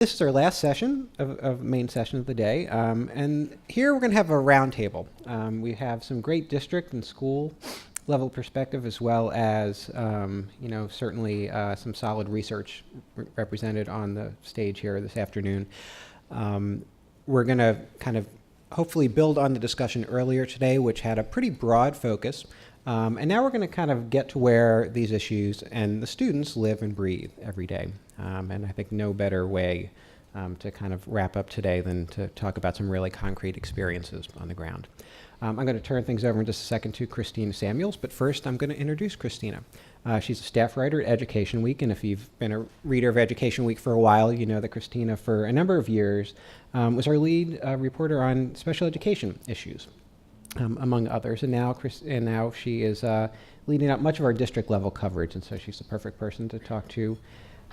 This is our last session of main session of the day, and here we're going to have a roundtable. We have some great district and school level perspective, as well as certainly some solid research represented on the stage here this afternoon. We're going to kind of hopefully build on the discussion earlier today, which had a pretty broad focus. And now we're going to kind of get to where these issues and the students live and breathe every day. And I think no better way to kind of wrap up today than to talk about some really concrete experiences on the ground. I'm going to turn things over in just a second to Christina Samuels, but first I'm going to introduce Christina. She's a staff writer at Education Week, and if you've been a reader of Education Week for a while, you know that Christina, for a number of years, was our lead reporter on special education issues, among others. And now she is leading up much of our district level coverage, and so she's the perfect person to talk to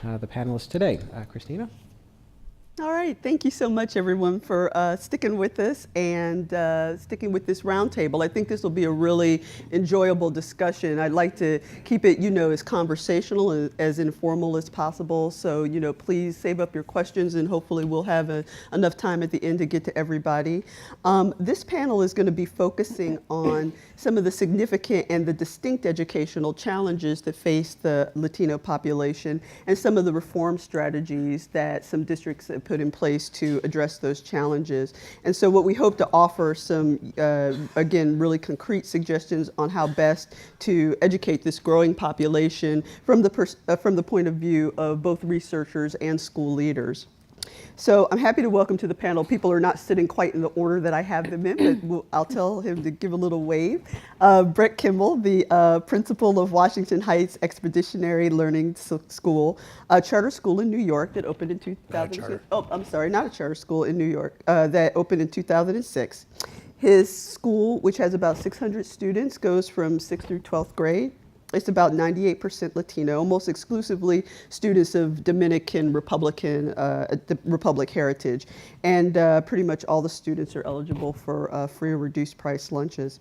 the panelists today. Christina? All right, thank you so much, everyone, for sticking with us and sticking with this roundtable. I think this will be a really enjoyable discussion. I'd like to keep it, as conversational and as informal as possible. So, please save up your questions, and hopefully we'll have enough time at the end to get to everybody. This panel is going to be focusing on some of the significant and the distinct educational challenges that face the Latino population and some of the reform strategies that some districts have put in place to address those challenges. And so what we hope to offer some, again, really concrete suggestions on how best to educate this growing population from the point of view of both researchers and school leaders. So I'm happy to welcome to the panel. People are not sitting quite in the order that I have them in, but I'll tell him to give a little wave. Brett Kimball, the principal of Washington Heights Expeditionary Learning School, a charter school in New York that opened in 2006. Oh, I'm sorry, not a charter school in New York, that opened in 2006. His school, which has about 600 students, goes from 6th through 12th grade. It's about 98% Latino, almost exclusively students of Dominican Republic heritage. And pretty much all the students are eligible for free or reduced price lunches.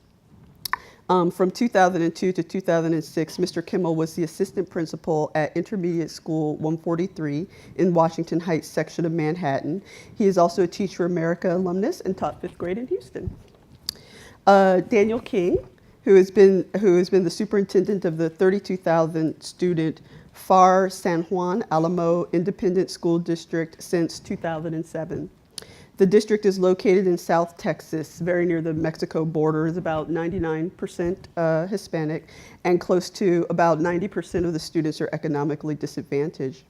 From 2002 to 2006, Mr. Kimmel was the assistant principal at Intermediate School 143 in Washington Heights section of Manhattan. He is also a Teach for America alumnus and taught 5th grade in Houston. Daniel King, who has been the superintendent of the 32,000 student FAR San Juan Alamo Independent School District since 2007. The district is located in South Texas, very near the Mexico border. It's about 99% Hispanic, and close to about 90% of the students are economically disadvantaged.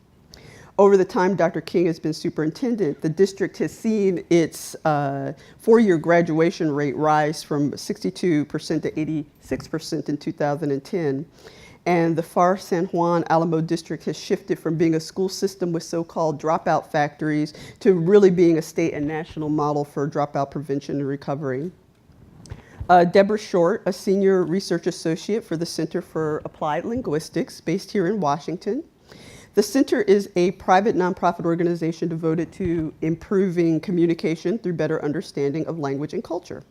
Over the time Dr. King has been superintendent, the district has seen its four-year graduation rate rise from 62% to 86% in 2010. And the FAR San Juan Alamo district has shifted from being a school system with so-called dropout factories to really being a state and national model for dropout prevention and recovery. Deborah Short, a senior research associate for the Center for Applied Linguistics based here in Washington. The center is a private nonprofit organization devoted to improving communication through better understanding of language and culture.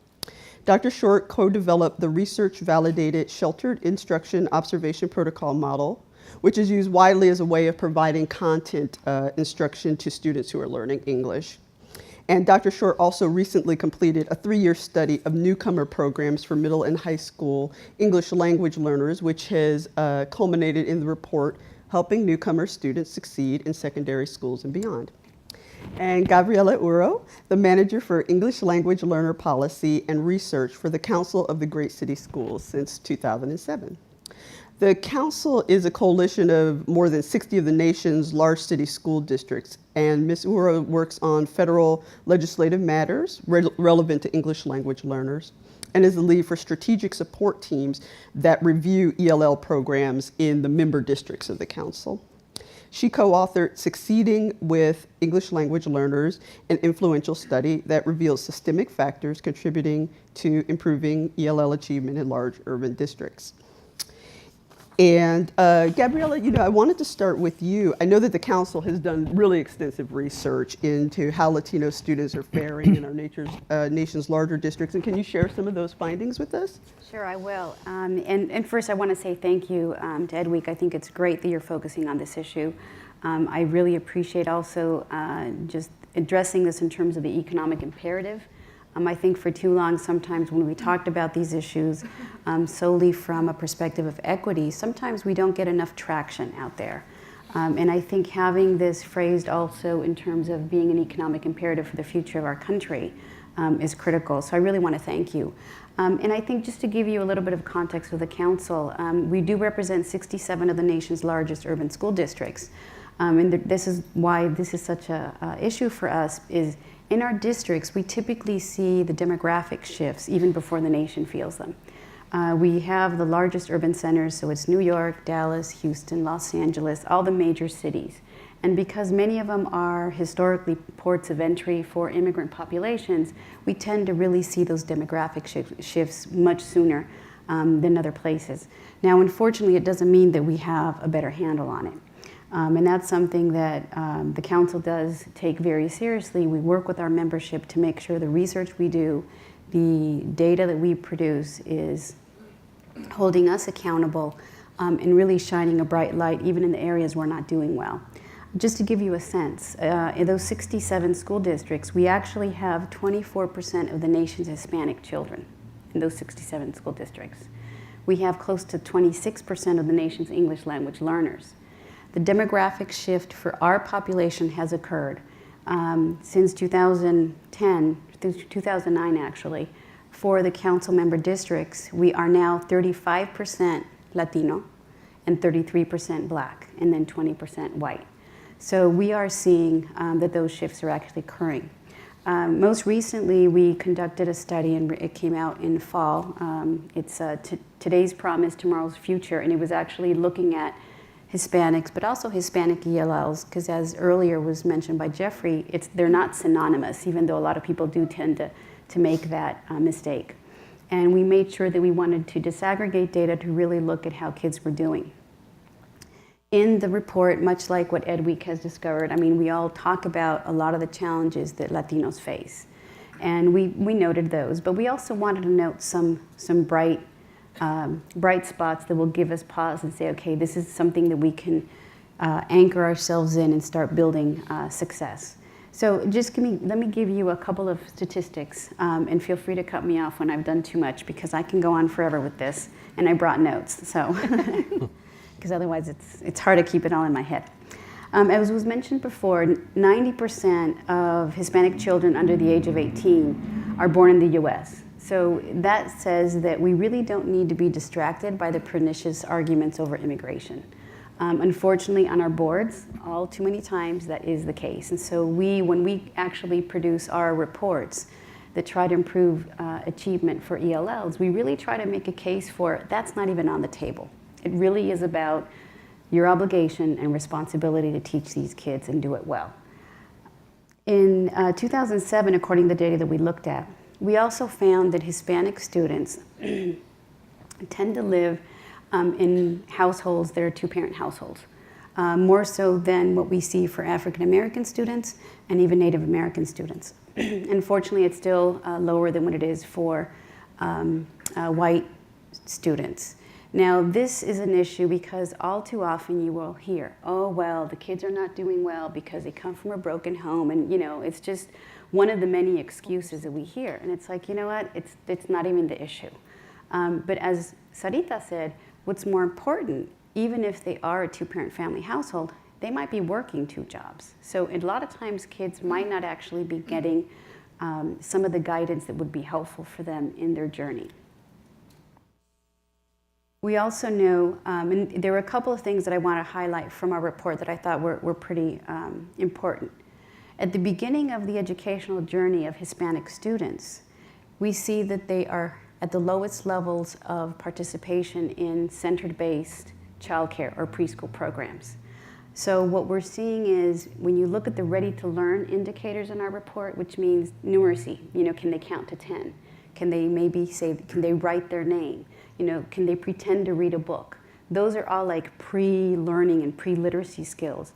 Dr. Short co-developed the research-validated Sheltered Instruction Observation Protocol model, which is used widely as a way of providing content instruction to students who are learning English. And Dr. Short also recently completed a 3-year study of newcomer programs for middle and high school English language learners, which has culminated in the report Helping Newcomer Students Succeed in Secondary Schools and Beyond. And Gabriela Uro, the manager for English Language Learner Policy and Research for the Council of the Great City Schools since 2007. The council is a coalition of more than 60 of the nation's large city school districts, and Ms. Uro works on federal legislative matters relevant to English language learners, and is the lead for strategic support teams that review ELL programs in the member districts of the council. She co-authored Succeeding with English Language Learners, an influential study that reveals systemic factors contributing to improving ELL achievement in large urban districts. And Gabriela, I wanted to start with you. I know that the council has done really extensive research into how Latino students are faring in our nation's larger districts. And can you share some of those findings with us? Sure, I will. And first, I want to say thank you to EdWeek. I think it's great that you're focusing on this issue. I really appreciate also just addressing this in terms of the economic imperative. I think for too long, sometimes when we talked about these issues solely from a perspective of equity, sometimes we don't get enough traction out there. And I think having this phrased also in terms of being an economic imperative for the future of our country is critical. So I really want to thank you. And I think just to give you a little bit of context with the council, we do represent 67 of the nation's largest urban school districts. And this is why this is such a issue for us is in our districts, we typically see the demographic shifts even before the nation feels them. We have the largest urban centers, so it's New York, Dallas, Houston, Los Angeles, all the major cities. And because many of them are historically ports of entry for immigrant populations, we tend to really see those demographic shifts much sooner than other places. Now, unfortunately, it doesn't mean that we have a better handle on it. And that's something that the council does take very seriously. We work with our membership to make sure the research we do, the data that we produce is holding us accountable and really shining a bright light even in the areas we're not doing well. Just to give you a sense, in those 67 school districts, we actually have 24% of the nation's Hispanic children in those 67 school districts. We have close to 26% of the nation's English language learners. The demographic shift for our population has occurred since 2010, through 2009 actually. For the council member districts, we are now 35% Latino and 33% Black, and then 20% white. So we are seeing that those shifts are actually occurring. Most recently, we conducted a study, and it came out in fall. It's Today's Promise, Tomorrow's Future, and it was actually looking at Hispanics, but also Hispanic ELLs, because as earlier was mentioned by Jeffrey, they're not synonymous, even though a lot of people do tend to make that mistake. And we made sure that we wanted to disaggregate data to really look at how kids were doing. In the report, much like what Ed Week has discovered, I mean, we all talk about a lot of the challenges that Latinos face. And we noted those, but we also wanted to note some bright spots that will give us pause and say, okay, this is something that we can anchor ourselves in and start building success. So just let me give you a couple of statistics, and feel free to cut me off when I've done too much, because I can go on forever with this, and I brought notes, so, because otherwise it's hard to keep it all in my head. As was mentioned before, 90% of Hispanic children under the age of 18 are born in the US. So that says that we really don't need to be distracted by the pernicious arguments over immigration. Unfortunately, on our boards, all too many times that is the case. And so when we actually produce our reports that try to improve achievement for ELLs, we really try to make a case for that's not even on the table. It really is about your obligation and responsibility to teach these kids and do it well. In 2007, according to the data that we looked at, we also found that Hispanic students tend to live in households that are two-parent households, more so than what we see for African American students and even Native American students. Unfortunately, it's still lower than what it is for white students. Now, this is an issue because all too often you will hear, oh, well, the kids are not doing well because they come from a broken home, and it's just one of the many excuses that we hear. And it's like, you know what, it's not even the issue. But as Sarita said, what's more important, even if they are a two-parent family household, they might be working two jobs. So a lot of times kids might not actually be getting some of the guidance that would be helpful for them in their journey. We also know, and there were a couple of things that I want to highlight from our report that I thought were pretty important. At the beginning of the educational journey of Hispanic students, we see that they are at the lowest levels of participation in center-based childcare or preschool programs. So what we're seeing is when you look at the ready-to-learn indicators in our report, which means numeracy, can they count to 10? Can they maybe can they write their name? Can they pretend to read a book? Those are all like pre-learning and pre-literacy skills.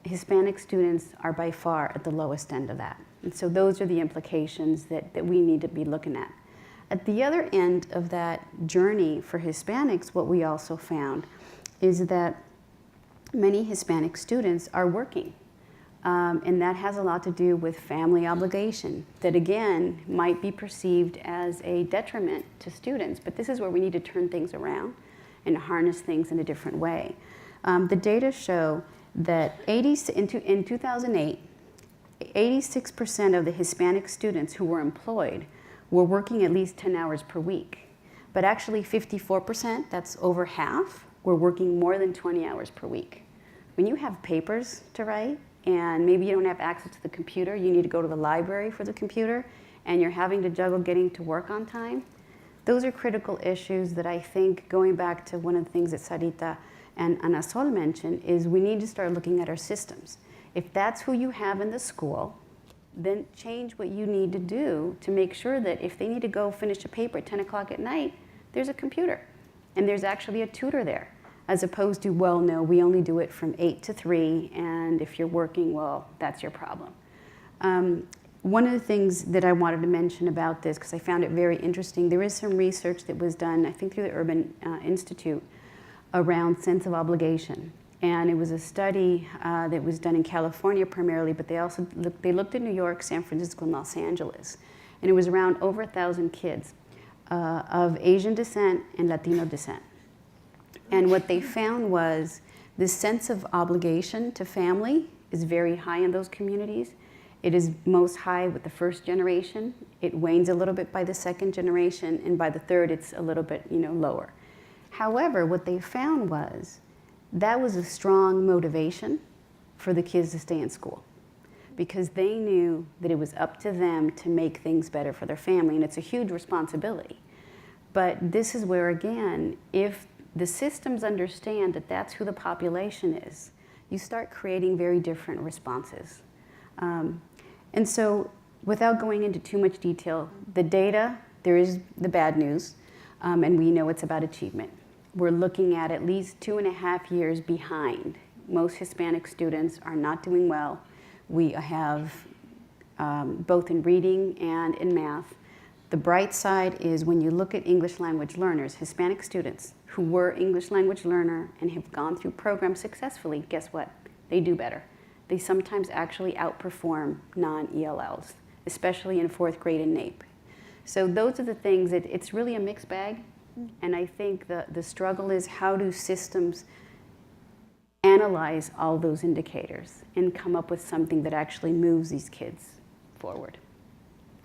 Hispanic students are by far at the lowest end of that. And so those are the implications that we need to be looking at. At the other end of that journey for Hispanics, what we also found is that many Hispanic students are working. And that has a lot to do with family obligation that, again, might be perceived as a detriment to students. But this is where we need to turn things around and harness things in a different way. The data show that in 2008, 86% of the Hispanic students who were employed were working at least 10 hours per week. But actually 54%, that's over half, were working more than 20 hours per week. When you have papers to write, and maybe you don't have access to the computer, you need to go to the library for the computer, and you're having to juggle getting to work on time, those are critical issues that I think, going back to one of the things that Sarita and Ana Sol mentioned, is we need to start looking at our systems. If that's who you have in the school, then change what you need to do to make sure that if they need to go finish a paper at 10 o'clock at night, there's a computer, and there's actually a tutor there. As opposed to, well, no, we only do it from 8 to 3, and if you're working, well, that's your problem. One of the things that I wanted to mention about this, because I found it very interesting, there is some research that was done, I think through the Urban Institute, around sense of obligation. And it was a study that was done in California primarily, but they looked at New York, San Francisco, and Los Angeles. And it was around over 1,000 kids of Asian descent and Latino descent. And what they found was this sense of obligation to family is very high in those communities. It is most high with the first generation. It wanes a little bit by the second generation, and by the third, it's a little bit, lower. However, what they found was that was a strong motivation for the kids to stay in school, because they knew that it was up to them to make things better for their family, and it's a huge responsibility. But this is where, again, if the systems understand that that's who the population is, you start creating very different responses. And so, without going into too much detail, the data, there is the bad news, and we know it's about achievement. We're looking at least 2.5 years behind. Most Hispanic students are not doing well. We have, both in reading and in math. The bright side is when you look at English language learners, Hispanic students who were English language learner and have gone through programs successfully, guess what? They do better. They sometimes actually outperform non-ELLs, especially in 4th grade in NAEP. So those are the things that it's really a mixed bag. And I think the struggle is, how do systems analyze all those indicators and come up with something that actually moves these kids forward?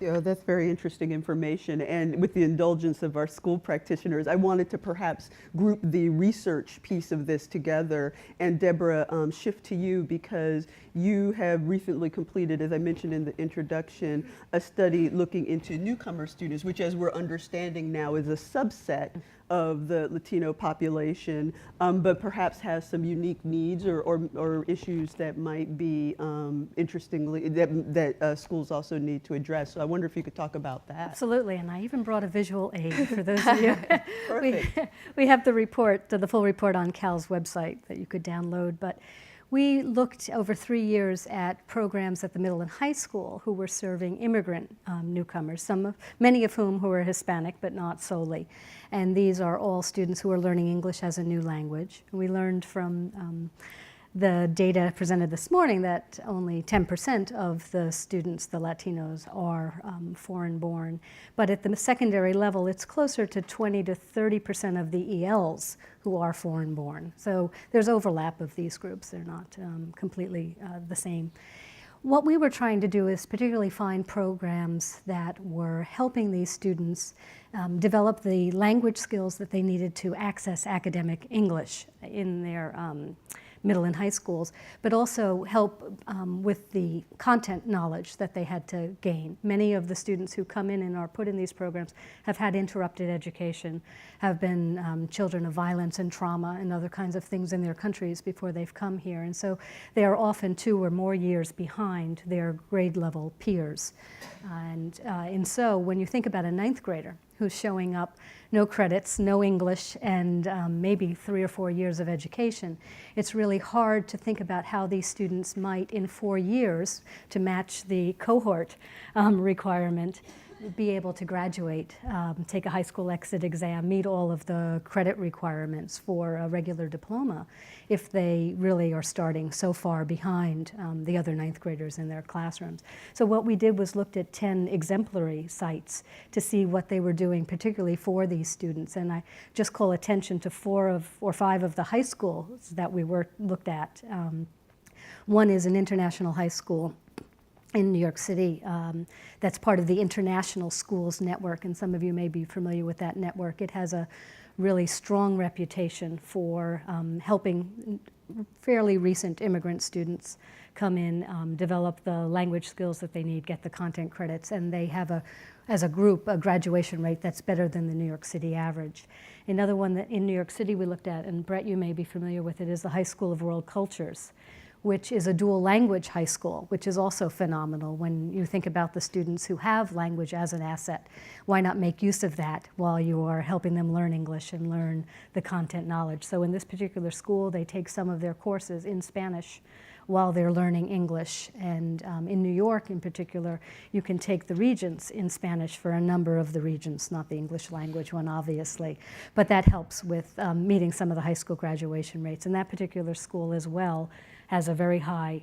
Yeah, that's very interesting information. And with the indulgence of our school practitioners, I wanted to perhaps group the research piece of this together. And Deborah, shift to you, because you have recently completed, as I mentioned in the introduction, a study looking into newcomer students, which, as we're understanding now, is a subset of the Latino population, but perhaps has some unique needs or issues that might be interestingly, that schools also need to address. So I wonder if you could talk about that. Absolutely, and I even brought a visual aid for those of you. Perfect. We have the report, the full report on Cal's website that you could download, but we looked over 3 years at programs at the middle and high school who were serving immigrant newcomers, many of whom who were Hispanic, but not solely. And these are all students who are learning English as a new language. And we learned from the data presented this morning that only 10% of the students, the Latinos, are foreign born. But at the secondary level, it's closer to 20 to 30% of the ELs who are foreign born. So there's overlap of these groups. They're not completely the same. What we were trying to do is particularly find programs that were helping these students develop the language skills that they needed to access academic English in their middle and high schools, but also help with the content knowledge that they had to gain. Many of the students who come in and are put in these programs have had interrupted education, have been children of violence and trauma and other kinds of things in their countries before they've come here. And so they are often 2 or more years behind their grade level peers. And so when you think about a 9th grader who's showing up, no credits, no English, and maybe 3 or 4 years of education, it's really hard to think about how these students might, in 4 years, to match the cohort requirement, be able to graduate, take a high school exit exam, meet all of the credit requirements for a regular diploma if they really are starting so far behind the other ninth graders in their classrooms. So what we did was looked at 10 exemplary sites to see what they were doing particularly for these students. And I just call attention to 4 or 5 of the high schools that we looked at. One is an international high school in New York City that's part of the International Schools Network, and some of you may be familiar with that network. It has a really strong reputation for helping fairly recent immigrant students come in, develop the language skills that they need, get the content credits, and they have as a group, a graduation rate that's better than the New York City average. Another one that in New York City we looked at, and Brett, you may be familiar with it, is the High School of World Cultures, which is a dual language high school, which is also phenomenal when you think about the students who have language as an asset. Why not make use of that while you are helping them learn English and learn the content knowledge? So in this particular school, they take some of their courses in Spanish while they're learning English. And in New York in particular, you can take the Regents in Spanish for a number of the Regents, not the English language one, obviously. But that helps with meeting some of the high school graduation rates. And that particular school as well has a very high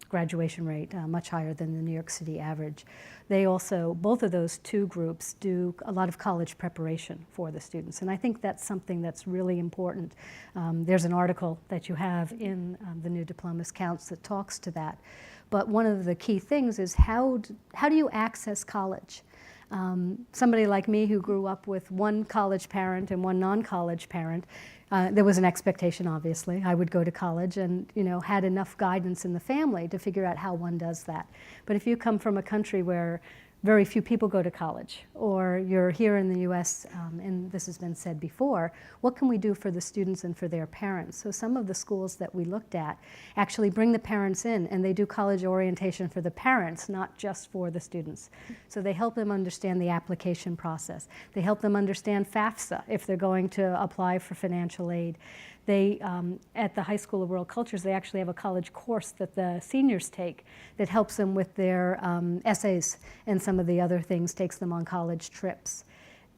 graduation rate, much higher than the New York City average. They also, both of those 2 groups do a lot of college preparation for the students, and I think that's something that's really important. There's an article that you have in the New Diplomas Counts that talks to that, but one of the key things is how do you access college? Somebody like me who grew up with one college parent and one non-college parent, there was an expectation, obviously. I would go to college and, had enough guidance in the family to figure out how one does that. But if you come from a country where very few people go to college, or you're here in the US, and this has been said before, what can we do for the students and for their parents? So some of the schools that we looked at actually bring the parents in, and they do college orientation for the parents, not just for the students. So they help them understand the application process. They help them understand FAFSA if they're going to apply for financial aid. They, at the High School of World Cultures, they actually have a college course that the seniors take that helps them with their essays and some of the other things, takes them on college trips.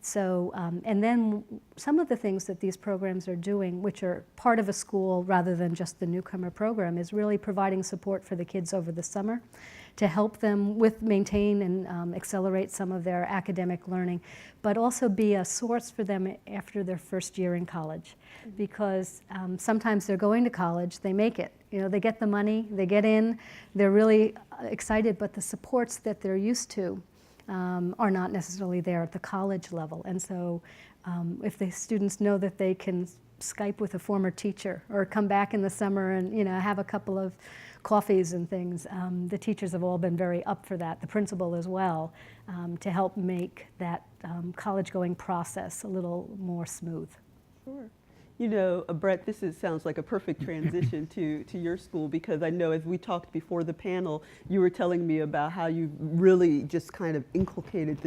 So, and then some of the things that these programs are doing, which are part of a school rather than just the Newcomer program, is really providing support for the kids over the summer to help them with maintain and accelerate some of their academic learning, but also be a source for them after their first year in college. Because sometimes they're going to college, they make it. They get the money, they get in, they're really excited, but the supports that they're used to are not necessarily there at the college level. And so if the students know that they can Skype with a former teacher or come back in the summer and have a couple of coffees and things, the teachers have all been very up for that, the principal as well, to help make that college-going process a little more smooth. Sure. Brett, sounds like a perfect transition to your school, because I know as we talked before the panel, you were telling me about how you really just kind of inculcated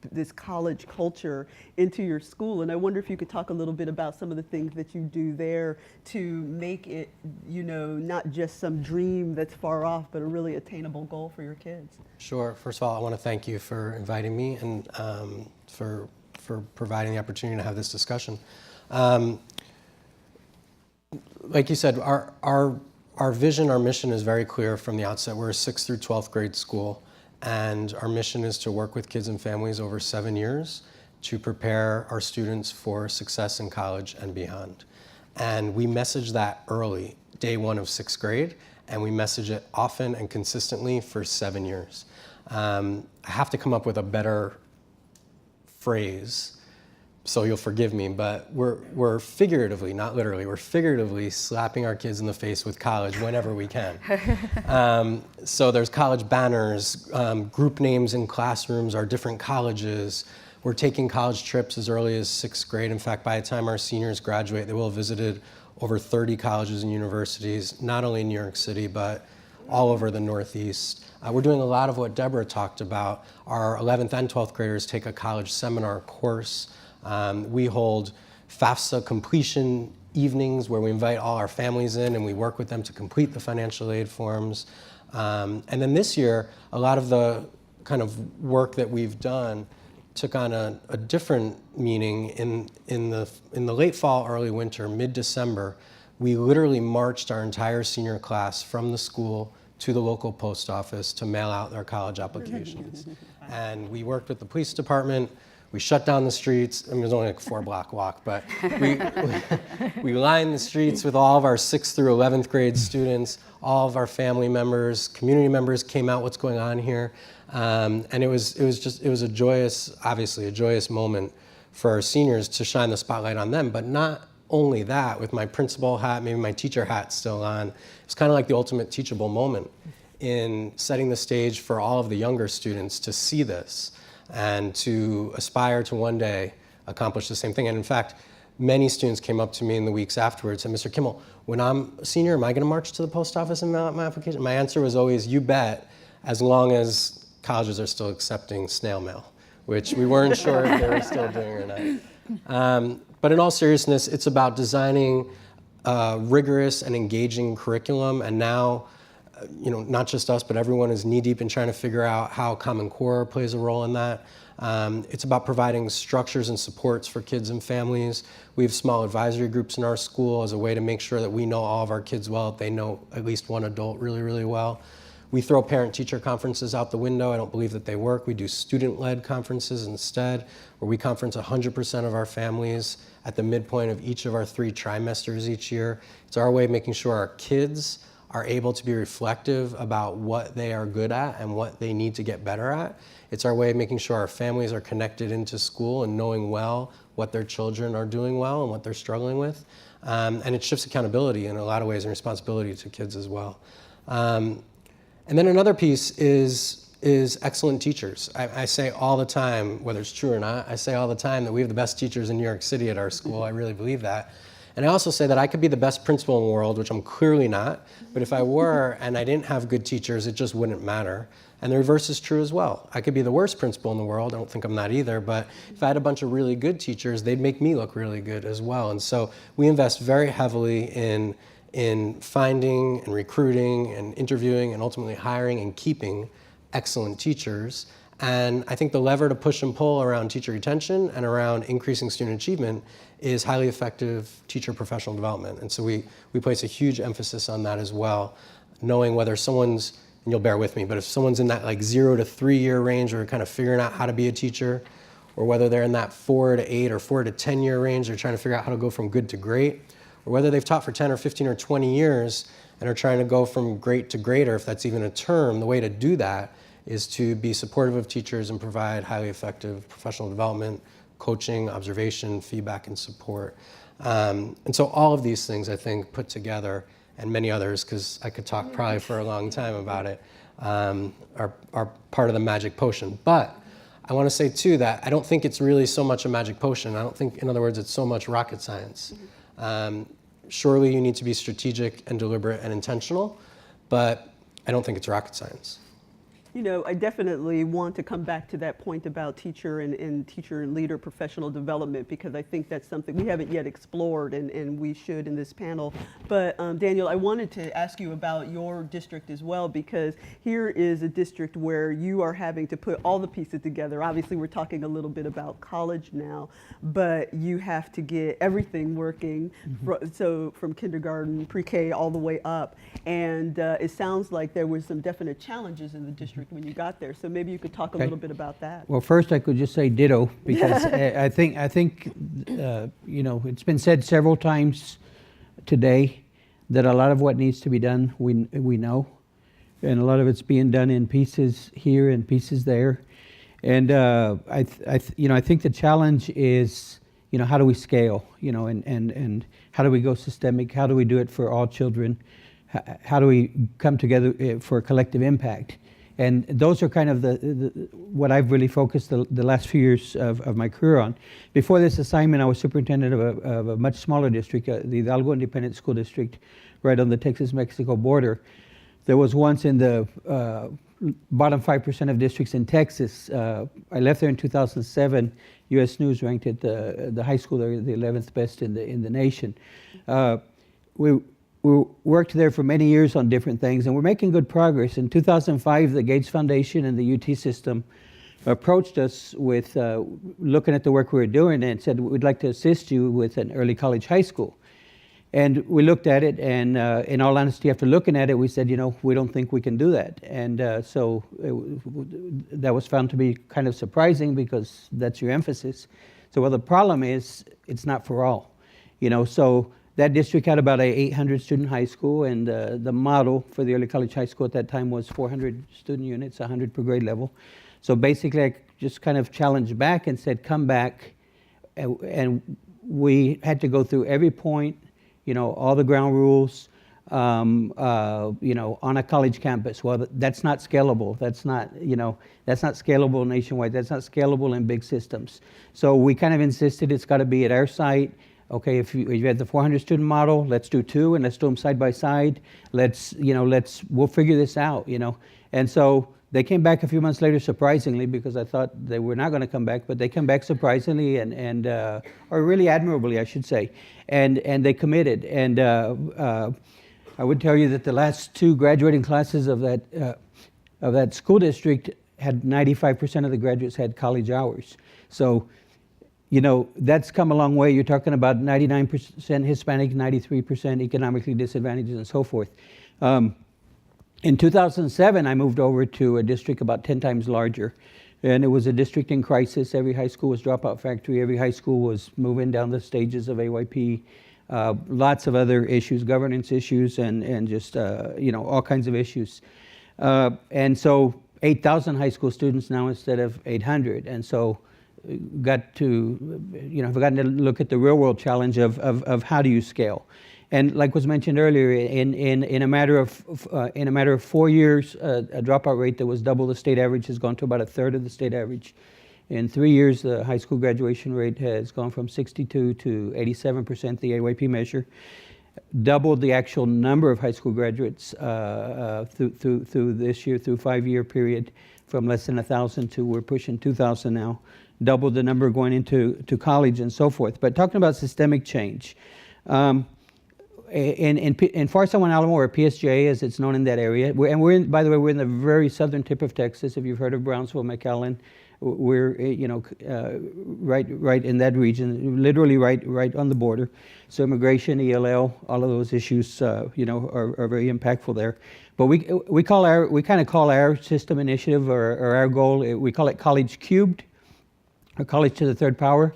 this college culture into your school. And I wonder if you could talk a little bit about some of the things that you do there to make it, not just some dream that's far off, but a really attainable goal for your kids. Sure. First of all, I want to thank you for inviting me and for providing the opportunity to have this discussion. Like you said, our vision, our mission is very clear from the outset. We're a 6th through 12th grade school, and our mission is to work with kids and families over 7 years to prepare our students for success in college and beyond. And we message that early, day 1 of 6th grade, and we message it often and consistently for 7 years. I have to come up with a better phrase, so you'll forgive me, but we're figuratively, not literally, we're figuratively slapping our kids in the face with college whenever we can. So there's college banners, group names in classrooms are different colleges. We're taking college trips as early as 6th grade. In fact, by the time our seniors graduate, they will have visited over 30 colleges and universities, not only in New York City, but all over the Northeast. We're doing a lot of what Deborah talked about. Our 11th and 12th graders take a college seminar course. We hold FAFSA completion evenings where we invite all our families in and we work with them to complete the financial aid forms. And then this year, a lot of the kind of work that we've done took on a different meaning in the late fall, early winter, mid-December. We literally marched our entire senior class from the school to the local post office to mail out their college applications. And we worked with the police department. We shut down the streets. I mean, it was only like a 4-block walk, but we lined the streets with all of our 6th through 11th grade students. All of our family members, community members came out, what's going on here? And it was a joyous, obviously a joyous moment for our seniors to shine the spotlight on them, but not only that, with my principal hat, maybe my teacher hat still on. It's kind of like the ultimate teachable moment in setting the stage for all of the younger students to see this and to aspire to one day accomplish the same thing. And in fact, many students came up to me in the weeks afterwards and said, Mr. Kimmel, when I'm a senior, am I going to march to the post office and mail out my application? My answer was always, you bet, as long as colleges are still accepting snail mail, which we weren't sure if they were still doing or not. But in all seriousness, it's about designing rigorous and engaging curriculum. And now, not just us, but everyone is knee-deep in trying to figure out how Common Core plays a role in that. It's about providing structures and supports for kids and families. We have small advisory groups in our school as a way to make sure that we know all of our kids well, that they know at least one adult really, really well. We throw parent-teacher conferences out the window. I don't believe that they work. We do student-led conferences instead, where we conference 100% of our families at the midpoint of each of our 3 trimesters each year. It's our way of making sure our kids are able to be reflective about what they are good at and what they need to get better at. It's our way of making sure our families are connected into school and knowing well what their children are doing well and what they're struggling with. And it shifts accountability in a lot of ways and responsibility to kids as well. And then another piece is excellent teachers. I say all the time, whether it's true or not, I say all the time that we have the best teachers in New York City at our school. I really believe that. And I also say that I could be the best principal in the world, which I'm clearly not, but if I were and I didn't have good teachers, it just wouldn't matter. And the reverse is true as well. I could be the worst principal in the world. I don't think I'm that either, but if I had a bunch of really good teachers, they'd make me look really good as well. And so we invest very heavily in finding and recruiting and interviewing and ultimately hiring and keeping excellent teachers. And I think the lever to push and pull around teacher retention and around increasing student achievement is highly effective teacher professional development. And so we place a huge emphasis on that as well, knowing whether someone's, and you'll bear with me, but if someone's in that like 0 to 3 year range or kind of figuring out how to be a teacher, or whether they're in that 4 to 8 or 4 to 10 year range, they're trying to figure out how to go from good to great, or whether they've taught for 10 or 15 or 20 years and are trying to go from great to greater, if that's even a term, the way to do that is to be supportive of teachers and provide highly effective professional development, coaching, observation, feedback, and support. And so all of these things, I think, put together, and many others, because I could talk probably for a long time about it, are part of the magic potion. But I want to say, too, that I don't think it's really so much a magic potion. I don't think, in other words, it's so much rocket science. Surely you need to be strategic and deliberate and intentional, but I don't think it's rocket science. I definitely want to come back to that point about teacher and teacher and leader professional development, because I think that's something we haven't yet explored, and we should in this panel. But Daniel, I wanted to ask you about your district as well, because here is a district where you are having to put all the pieces together. Obviously, we're talking a little bit about college now, but you have to get everything working, so from kindergarten, pre-K, all the way up. And it sounds like there were some definite challenges in the district when you got there. So maybe you could talk a little bit about that. Well, first I could just say ditto, because I think it's been said several times today that a lot of what needs to be done we know, and a lot of it's being done in pieces here and pieces there. And I think the challenge is how do we scale, and how do we go systemic? How do we do it for all children? How do we come together for collective impact? And those are kind of what I've really focused the last few years of my career on. Before this assignment, I was superintendent of a much smaller district, the Hidalgo Independent School District, right on the Texas-Mexico border. There was once in the bottom 5% of districts in Texas. I left there in 2007. U.S. News ranked it the high school there the 11th best in the nation. we worked there for many years on different things, and we're making good progress. In 2005, the Gates Foundation and the UT system approached us with looking at the work we were doing and said, we'd like to assist you with an early college high school. And we looked at it, and in all honesty, after looking at it, we said, we don't think we can do that. And so that was found to be kind of surprising, because that's your emphasis. So, well, the problem is it's not for all. So that district had about a 800 student high school, and the model for the early college high school at that time was 400 student units, 100 per grade level. So basically, I just kind of challenged back and said, come back. And we had to go through every point, all the ground rules, on a college campus. Well, that's not scalable. That's not scalable nationwide. That's not scalable in big systems. So we kind of insisted it's got to be at our site. Okay, if you had the 400 student model, let's do 2, and let's do them side by side. We'll figure this out, And so they came back a few months later, surprisingly, because I thought they were not going to come back, but they came back surprisingly or really admirably, I should say, and they committed. And I would tell you that the last 2 graduating classes of that school district had 95% of the graduates had college hours. So, that's come a long way. You're talking about 99% Hispanic, 93% economically disadvantaged, and so forth. In 2007, I moved over to a district about 10 times larger, and it was a district in crisis. Every high school was dropout factory. Every high school was moving down the stages of AYP. Lots of other issues, governance issues, and just all kinds of issues. And so 8,000 high school students now instead of 800, and so got to have gotten to look at the real world challenge of how do you scale. And like was mentioned earlier, in a matter of 4 years, a dropout rate that was double the state average has gone to about a third of the state average. In 3 years, the high school graduation rate has gone from 62 to 87%, the AYP measure. Doubled the actual number of high school graduates through this year, through 5-year period, from less than 1,000 to we're pushing 2,000 now. Doubled the number going into college and so forth. But talking about systemic change. In Far San Juan Alamo, or PSJ as it's known in that area, by the way, we're in the very southern tip of Texas. If you've heard of Brownsville, McAllen, we're right in that region, literally right on the border. So immigration, ELL, all of those issues, are very impactful there. But we kind of call our system initiative or our goal, we call it College Cubed, or College to the Third Power.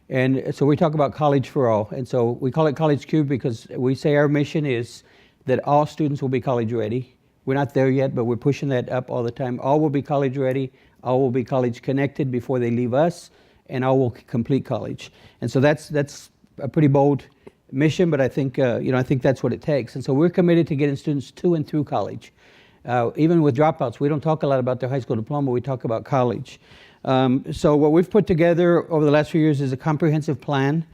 And so we talk about college for all. And so we call it College Cube because we say our mission is that all students will be college ready. We're not there yet, but we're pushing that up all the time. All will be college ready. All will be college connected before they leave us, and all will complete college. And so that's a pretty bold mission, but I think that's what it takes. And so we're committed to getting students to and through college. Even with dropouts, we don't talk a lot about their high school diploma. We talk about college. So what we've put together over the last few years is a comprehensive plan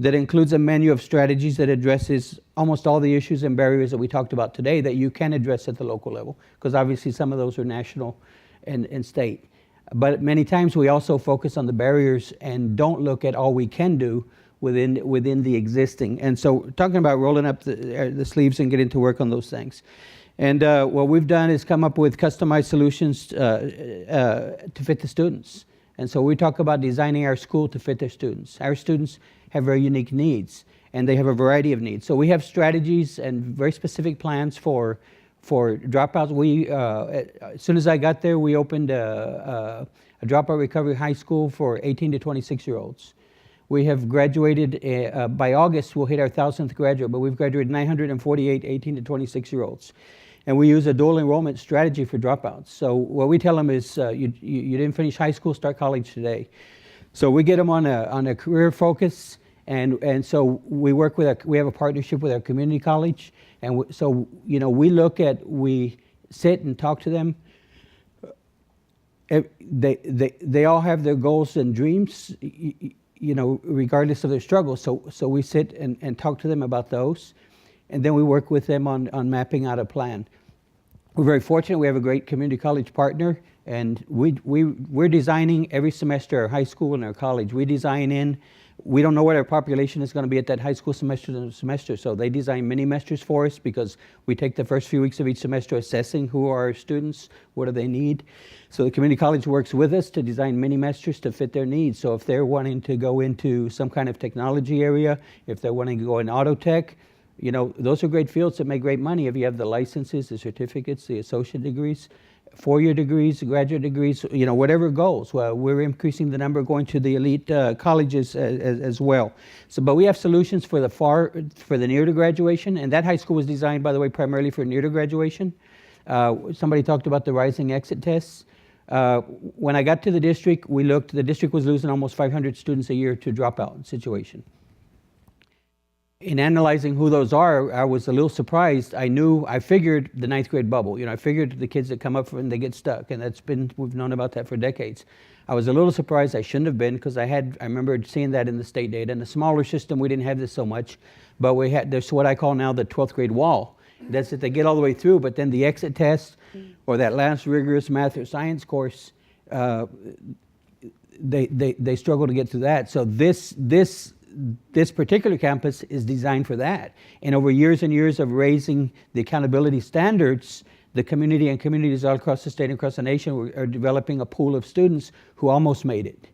that includes a menu of strategies that addresses almost all the issues and barriers that we talked about today that you can address at the local level, because obviously some of those are national and state. But many times we also focus on the barriers and don't look at all we can do within the existing. And so talking about rolling up the sleeves and getting to work on those things. And what we've done is come up with customized solutions to fit the students. And so we talk about designing our school to fit their students. Our students have very unique needs, and they have a variety of needs. So we have strategies and very specific plans for dropouts. As soon as I got there, we opened a dropout recovery high school for 18 to 26-year-olds. We have graduated, by August, we'll hit our 1,000th graduate, but we've graduated 948 18 to 26-year-olds. And we use a dual enrollment strategy for dropouts. So what we tell them is, you didn't finish high school, start college today. So we get them on a career focus, and so we have a partnership with our community college, and so we sit and talk to them. They all have their goals and dreams, regardless of their struggles. So we sit and talk to them about those, and then we work with them on mapping out a plan. We're very fortunate. We have a great community college partner, and we're designing every semester, our high school and our college. We design in. We don't know what our population is going to be at that high school semester, so they design mini-mesters for us because we take the first few weeks of each semester assessing who are our students, what do they need. So the community college works with us to design mini-mesters to fit their needs. So if they're wanting to go into some kind of technology area, if they're wanting to go in auto tech, you know, those are great fields that make great money if you have the licenses, the certificates, the associate degrees, four-year degrees, graduate degrees, you know, whatever goes. Well, we're increasing the number going to the elite colleges as well. So, but we have solutions for the near to graduation, and that high school was designed, by the way, primarily for near to graduation. Somebody talked about the rising exit tests. When I got to the district, the district was losing almost 500 students a year to dropout situation. In analyzing who those are, I was a little surprised. I figured the ninth grade bubble. You know, I figured the kids that come up and they get stuck, and we've known about that for decades. I was a little surprised. I shouldn't have been, because I remember seeing that in the state data. In the smaller system, we didn't have this so much, but there's what I call now the 12th grade wall. That's that they get all the way through, but then the exit test or that last rigorous math or science course, they struggle to get through that. So this particular campus is designed for that. And over years and years of raising the accountability standards, the community and communities all across the state and across the nation are developing a pool of students who almost made it.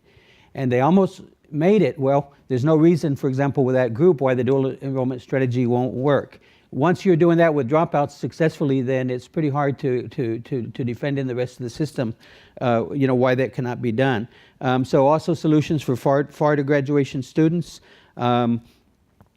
And they almost made it. Well, there's no reason, for example, with that group why the dual enrollment strategy won't work. Once you're doing that with dropouts successfully, then it's pretty hard to defend in the rest of the system, you know, why that cannot be done. So also solutions for far to graduation students. You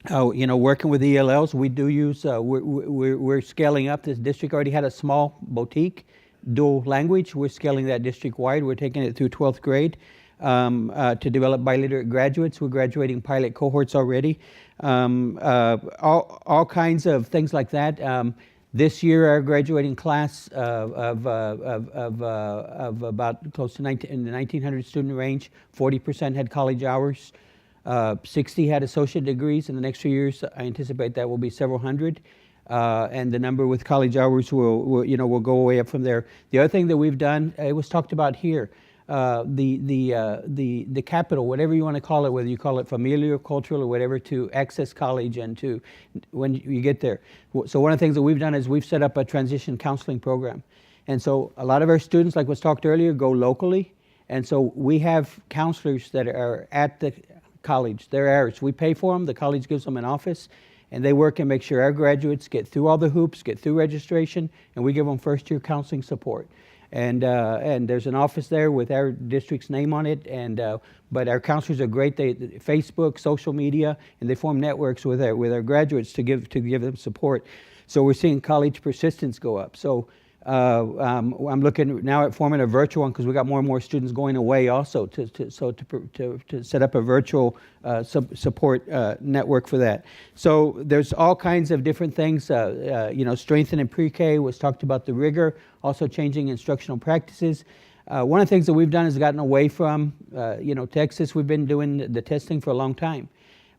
know, working with ELLs, we do use, we're scaling up. This district already had a small boutique, dual language. We're scaling that district wide. We're taking it through 12th grade to develop biliterate graduates. We're graduating pilot cohorts already. All kinds of things like that. This year, our graduating class of about close to in the 1,900 student range, 40% had college hours, 60 had associate degrees. In the next few years, I anticipate that will be several hundred, and the number with college hours will go way up from there. The other thing that we've done, it was talked about here. The capital, whatever you want to call it, whether you call it familial, cultural, or whatever, to access college and to when you get there. So one of the things that we've done is we've set up a transition counseling program. And so a lot of our students, like was talked earlier, go locally. And so we have counselors that are at the college. They're ours. We pay for them. The college gives them an office. And they work and make sure our graduates get through all the hoops, get through registration, and we give them first-year counseling support. And there's an office there with our district's name on it. But our counselors are great. They Facebook, social media, and they form networks with our graduates to give them support. So we're seeing college persistence go up. So I'm looking now at forming a virtual one because we got more and more students going away also to set up a virtual support network for that. So there's all kinds of different things. You know, strengthening pre-K was talked about, the rigor, also changing instructional practices. One of the things that we've done is gotten away from, you know, Texas. We've been doing the testing for a long time.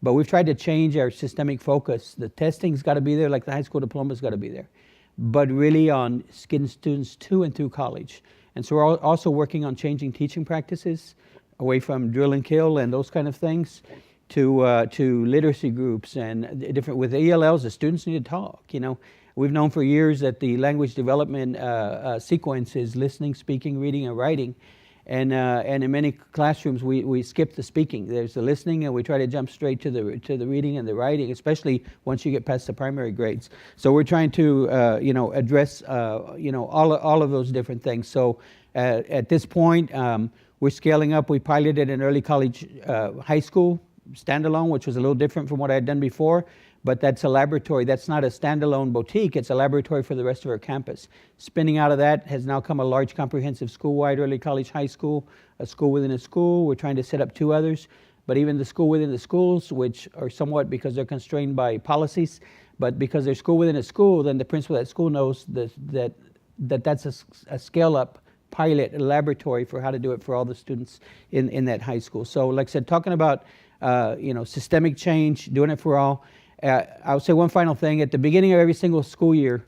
But we've tried to change our systemic focus. The testing's got to be there, like the high school diploma's got to be there, but really on getting students to and through college. And so we're also working on changing teaching practices away from drill and kill and those kind of things to literacy groups and different. With ELLs, the students need to talk. You know, we've known for years that the language development sequence is listening, speaking, reading, and writing. And in many classrooms, we skip the speaking. There's the listening, and we try to jump straight to the reading and the writing, especially once you get past the primary grades. So we're trying to you know, address you know, all of those different things. So at this point, we're scaling up. We piloted an early college high school standalone, which was a little different from what I had done before. But that's a laboratory. That's not a standalone boutique. It's a laboratory for the rest of our campus. Spinning out of that has now come a large comprehensive school-wide early college high school, a school within a school. We're trying to set up 2 others. But even the school within the schools, which are somewhat because they're constrained by policies, but because they're school within a school, then the principal of that school knows that's a scale-up pilot, a laboratory for how to do it for all the students in that high school. So like I said, talking about you know, systemic change, doing it for all. I'll say one final thing. At the beginning of every single school year,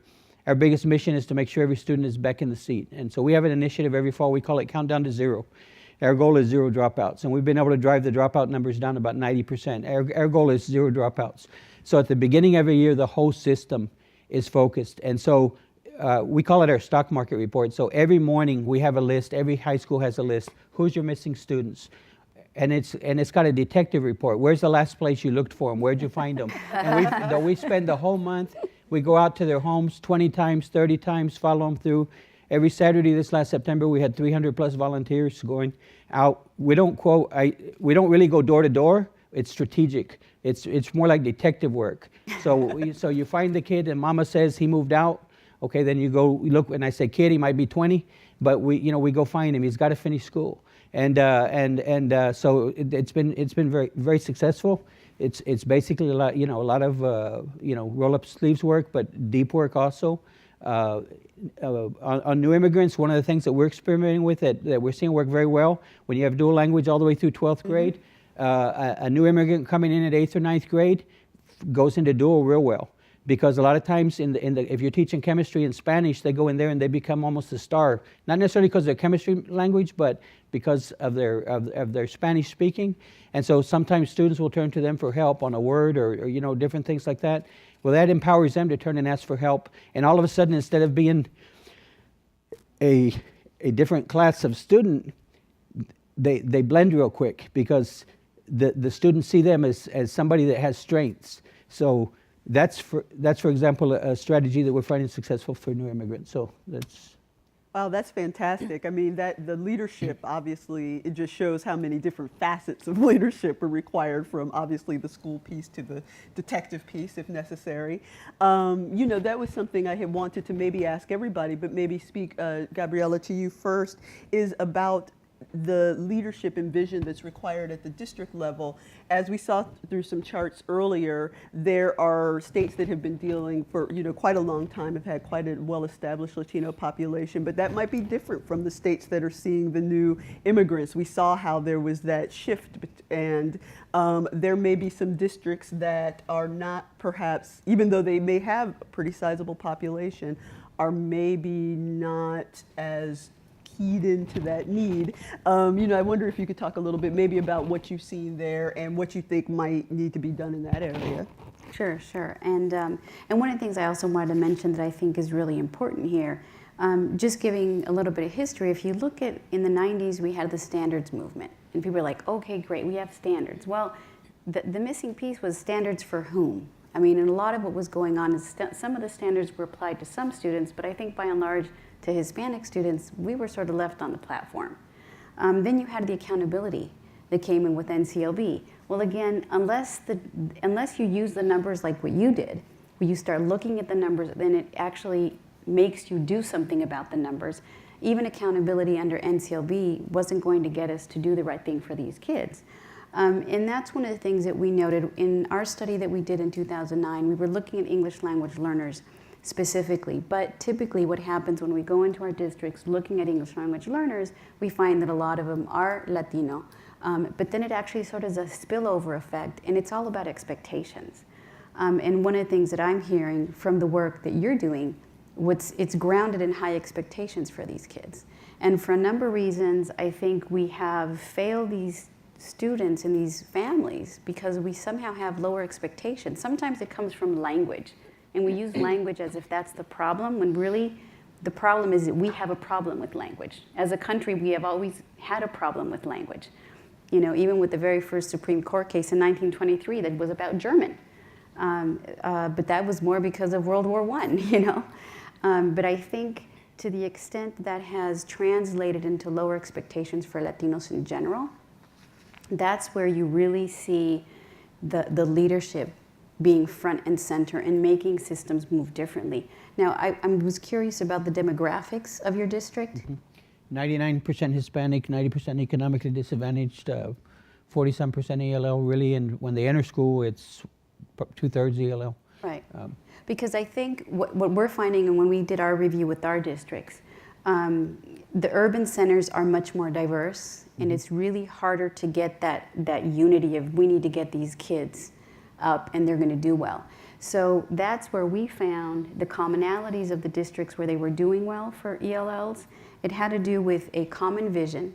our biggest mission is to make sure every student is back in the seat. And so we have an initiative every fall. We call it Countdown to Zero. Our goal is 0 dropouts, and we've been able to drive the dropout numbers down about 90%. Our goal is 0 dropouts. So at the beginning of every year, the whole system is focused. And so we call it our stock market report. So every morning we have a list. Every high school has a list. Who's your missing students? And it's got a detective report. Where's the last place you looked for them? Where'd you find them? And we spend the whole month. We go out to their homes 20 times, 30 times, follow them through. Every Saturday this last September, we had 300 plus volunteers going out. We don't really go door to door. It's strategic. It's more like detective work. So you find the kid and mama says he moved out. Okay, then you go look, and I say, kid, he might be 20, but we go find him. He's got to finish school. And so it's been very, very successful. It's basically a lot of roll up sleeves work, but deep work also. On new immigrants, one of the things that we're experimenting with that we're seeing work very well, when you have dual language all the way through 12th grade, a new immigrant coming in at 8th or 9th grade goes into dual real well. Because a lot of times if you're teaching chemistry and Spanish, they go in there and they become almost a star. Not necessarily because of their chemistry language, but because of their Spanish speaking. And so sometimes students will turn to them for help on a word or different things like that. Well, that empowers them to turn and ask for help. And all of a sudden, instead of being a different class of student, they blend real quick because the students see them as somebody that has strengths. So that's for example a strategy that we're finding successful for new immigrants. So that's. Wow, that's fantastic. I mean, the leadership, obviously, it just shows how many different facets of leadership are required, from obviously the school piece to the detective piece if necessary. That was something I had wanted to maybe ask everybody, but maybe speak, Gabriela, to you first, is about the leadership and vision that's required at the district level. As we saw through some charts earlier, there are states that have been dealing for quite a long time, have had quite a well-established Latino population, but that might be different from the states that are seeing the new immigrants. We saw how there was that shift, and there may be some districts that are not perhaps, even though they may have a pretty sizable population, are maybe not as keyed into that need. I wonder if you could talk a little bit maybe about what you've seen there and what you think might need to be done in that area. Sure. And one of the things I also wanted to mention that I think is really important here, just giving a little bit of history, if you look at in the 90s, we had the standards movement. And people were like, okay, great, we have standards. Well, the missing piece was standards for whom? I mean, and a lot of what was going on is some of the standards were applied to some students, but I think by and large, to Hispanic students, we were sort of left on the platform. Then you had the accountability that came in with NCLB. Well, again, unless you use the numbers like what you did, where you start looking at the numbers, then it actually makes you do something about the numbers. Even accountability under NCLB wasn't going to get us to do the right thing for these kids. And that's one of the things that we noted in our study that we did in 2009. We were looking at English language learners specifically, but typically what happens when we go into our districts looking at English language learners, we find that a lot of them are Latino, but then it actually sort of is a spillover effect, and it's all about expectations. And one of the things that I'm hearing from the work that you're doing, it's grounded in high expectations for these kids. And for a number of reasons, I think we have failed these students and these families because we somehow have lower expectations. Sometimes it comes from language. And we use language as if that's the problem, when really the problem is that we have a problem with language. As a country, we have always had a problem with language. Even with the very first Supreme Court case in 1923 that was about German. But that was more because of World War I, But I think to the extent that has translated into lower expectations for Latinos in general, that's where you really see the leadership being front and center and making systems move differently. Now, I was curious about the demographics of your district. 99% Hispanic, 90% economically disadvantaged, 40-some% ELL really, and when they enter school, it's 2/3 ELL. Right. Because I think what we're finding, and when we did our review with our districts, the urban centers are much more diverse, and it's really harder to get that unity of we need to get these kids up and they're going to do well. So that's where we found the commonalities of the districts where they were doing well for ELLs. It had to do with a common vision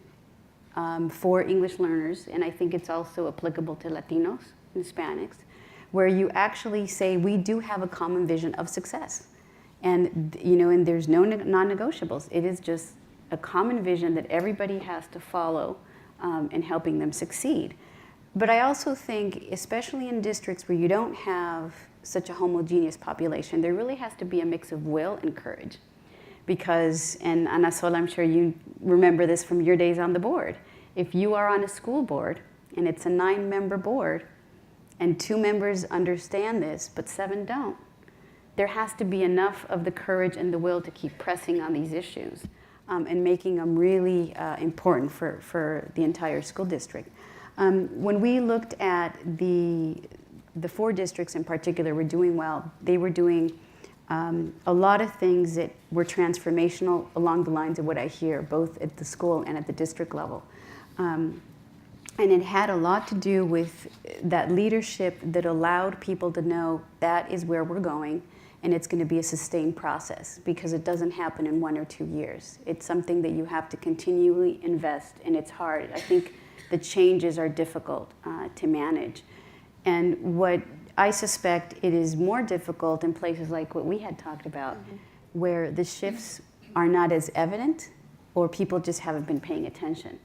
for English learners, and I think it's also applicable to Latinos and Hispanics, where you actually say we do have a common vision of success. And, and there's no non-negotiables. It is just a common vision that everybody has to follow in helping them succeed. But I also think, especially in districts where you don't have such a homogeneous population, there really has to be a mix of will and courage. Because, and Ana Sol, I'm sure you remember this from your days on the board. If you are on a school board and it's a 9-member board and 2 members understand this, but 7 don't, there has to be enough of the courage and the will to keep pressing on these issues and making them really important for the entire school district. When we looked at the 4 districts in particular were doing well, they were doing a lot of things that were transformational along the lines of what I hear, both at the school and at the district level. And it had a lot to do with that leadership that allowed people to know that is where we're going, and it's going to be a sustained process because it doesn't happen in 1 or 2 years. It's something that you have to continually invest, and it's hard. I think the changes are difficult to manage. And what I suspect it is more difficult in places like what we had talked about, where the shifts are not as evident or people just haven't been paying attention.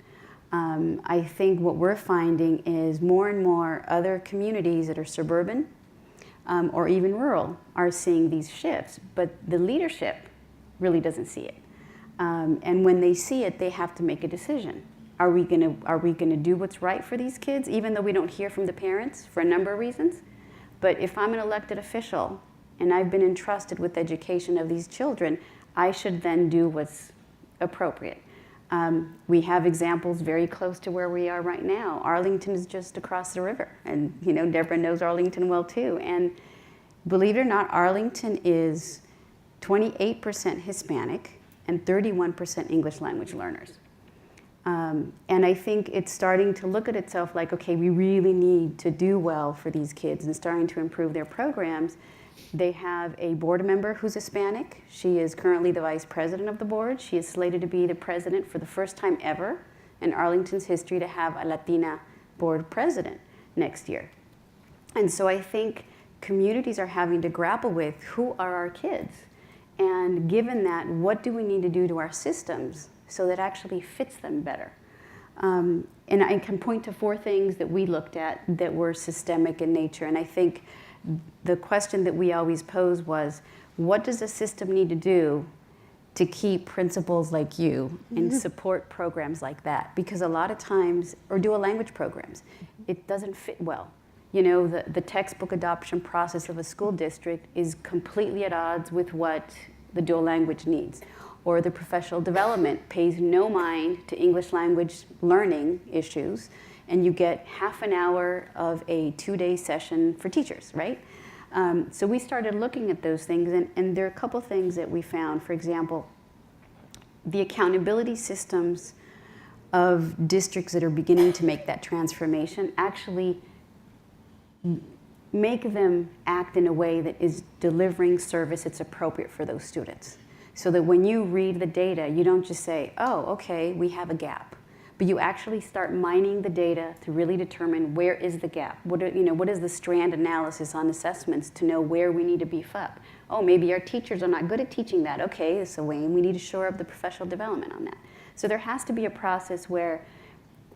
I think what we're finding is more and more other communities that are suburban or even rural are seeing these shifts, but the leadership really doesn't see it. And when they see it, they have to make a decision. Are we gonna do what's right for these kids, even though we don't hear from the parents for a number of reasons? But if I'm an elected official and I've been entrusted with the education of these children, I should then do what's appropriate. We have examples very close to where we are right now. Arlington is just across the river, and Deborah knows Arlington well too. And believe it or not, Arlington is 28% Hispanic and 31% English language learners. And I think it's starting to look at itself like, okay, we really need to do well for these kids and starting to improve their programs. They have a board member who's Hispanic. She is currently the vice president of the board. She is slated to be the president for the first time ever in Arlington's history to have a Latina board president next year. And so I think communities are having to grapple with who are our kids? And given that, what do we need to do to our systems so that actually fits them better? And I can point to 4 things that we looked at that were systemic in nature. And I think the question that we always pose was, what does the system need to do to keep principals like you and support programs like that? Because a lot of times, or dual language programs, it doesn't fit well. The textbook adoption process of a school district is completely at odds with what the dual language needs. Or the professional development pays no mind to English language learning issues, and you get half an hour of a 2-day session for teachers, right? So we started looking at those things, and there are a couple things that we found. For example, the accountability systems of districts that are beginning to make that transformation actually make them act in a way that is delivering service that's appropriate for those students. So that when you read the data, you don't just say, oh, okay, we have a gap. But you actually start mining the data to really determine where is the gap. What is the strand analysis on assessments to know where we need to beef up? Oh, maybe our teachers are not good at teaching that. Okay, so we need to shore up the professional development on that. So there has to be a process where